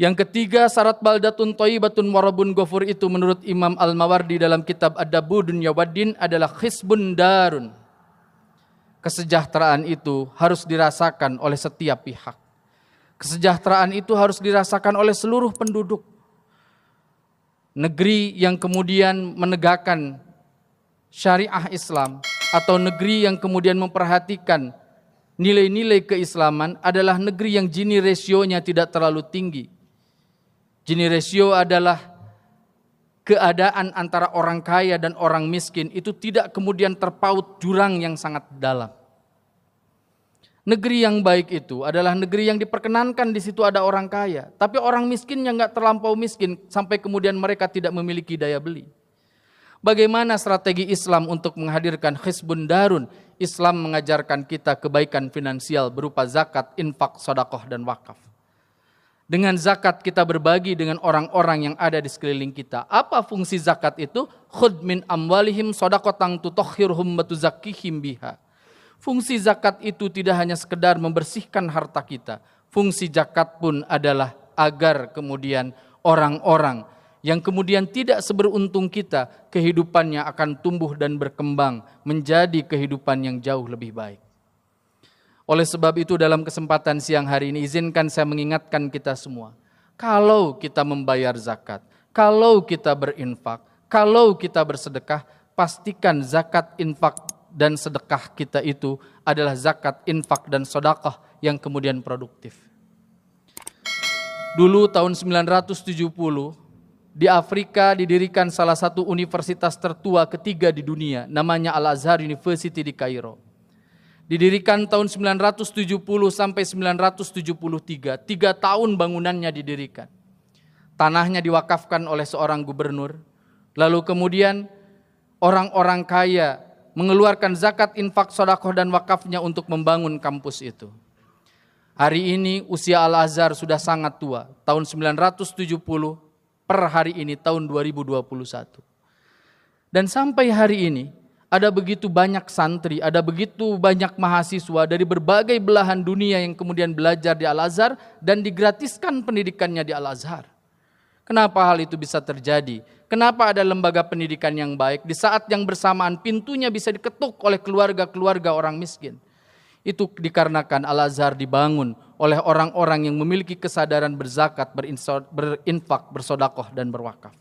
Yang ketiga, syarat baldatun thayyibatun warabun ghafur itu menurut Imam Al-Mawardi dalam kitab Ad-Dabu Dunya Waddin adalah khisbun darun. Kesejahteraan itu harus dirasakan oleh setiap pihak. Kesejahteraan itu harus dirasakan oleh seluruh penduduk. Negeri yang kemudian menegakkan syariah Islam atau negeri yang kemudian memperhatikan nilai-nilai keislaman adalah negeri yang Gini rasionya tidak terlalu tinggi. Gini ratio adalah keadaan antara orang kaya dan orang miskin itu tidak kemudian terpaut jurang yang sangat dalam. Negeri yang baik itu adalah negeri yang diperkenankan di situ ada orang kaya, tapi orang miskin yang nggak terlampau miskin sampai kemudian mereka tidak memiliki daya beli. Bagaimana strategi Islam untuk menghadirkan khisbun darun? Islam mengajarkan kita kebaikan finansial berupa zakat, infak, sedekah dan wakaf. Dengan zakat kita berbagi dengan orang-orang yang ada di sekeliling kita. Apa fungsi zakat itu? Khudh min amwalihim shadaqatan tutahhirhum wa tuzakkihim biha. Fungsi zakat itu tidak hanya sekedar membersihkan harta kita. Fungsi zakat pun adalah agar kemudian orang-orang yang kemudian tidak seberuntung kita, kehidupannya akan tumbuh dan berkembang menjadi kehidupan yang jauh lebih baik. Oleh sebab itu dalam kesempatan siang hari ini izinkan saya mengingatkan kita semua. Kalau kita membayar zakat, kalau kita berinfak, kalau kita bersedekah, pastikan zakat, infak dan sedekah kita itu adalah zakat, infak dan sedekah yang kemudian produktif. Dulu tahun 970 di Afrika didirikan salah satu universitas tertua ketiga di dunia, namanya Al-Azhar University di Kairo. Didirikan tahun 970 sampai 973, 3 tahun bangunannya didirikan. Tanahnya diwakafkan oleh seorang gubernur, lalu kemudian orang-orang kaya mengeluarkan zakat, infak, sedekah dan wakafnya untuk membangun kampus itu. Hari ini usia Al-Azhar sudah sangat tua, tahun 970 per hari ini tahun 2021. Dan sampai hari ini ada begitu banyak santri, ada begitu banyak mahasiswa dari berbagai belahan dunia yang kemudian belajar di Al-Azhar dan digratiskan pendidikannya di Al-Azhar. Kenapa hal itu bisa terjadi? Kenapa ada lembaga pendidikan yang baik di saat yang bersamaan pintunya bisa diketuk oleh keluarga-keluarga orang miskin? Itu dikarenakan Al-Azhar dibangun oleh orang-orang yang memiliki kesadaran berzakat, berinfak, bersedekah dan berwakaf.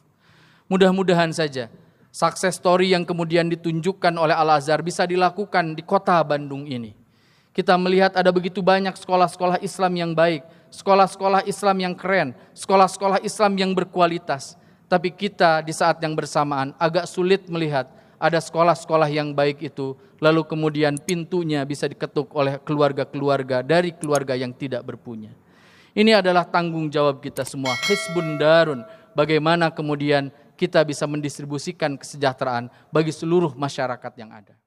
Mudah-mudahan saja success story yang kemudian ditunjukkan oleh Al-Azhar bisa dilakukan di kota Bandung ini. Kita melihat ada begitu banyak sekolah-sekolah Islam yang baik, sekolah-sekolah Islam yang keren, sekolah-sekolah Islam yang berkualitas. Tapi kita di saat yang bersamaan agak sulit melihat ada sekolah-sekolah yang baik itu, lalu kemudian pintunya bisa diketuk oleh keluarga-keluarga dari keluarga yang tidak berpunya. Ini adalah tanggung jawab kita semua, khisbun darun, bagaimana kemudian kita bisa mendistribusikan kesejahteraan bagi seluruh masyarakat yang ada.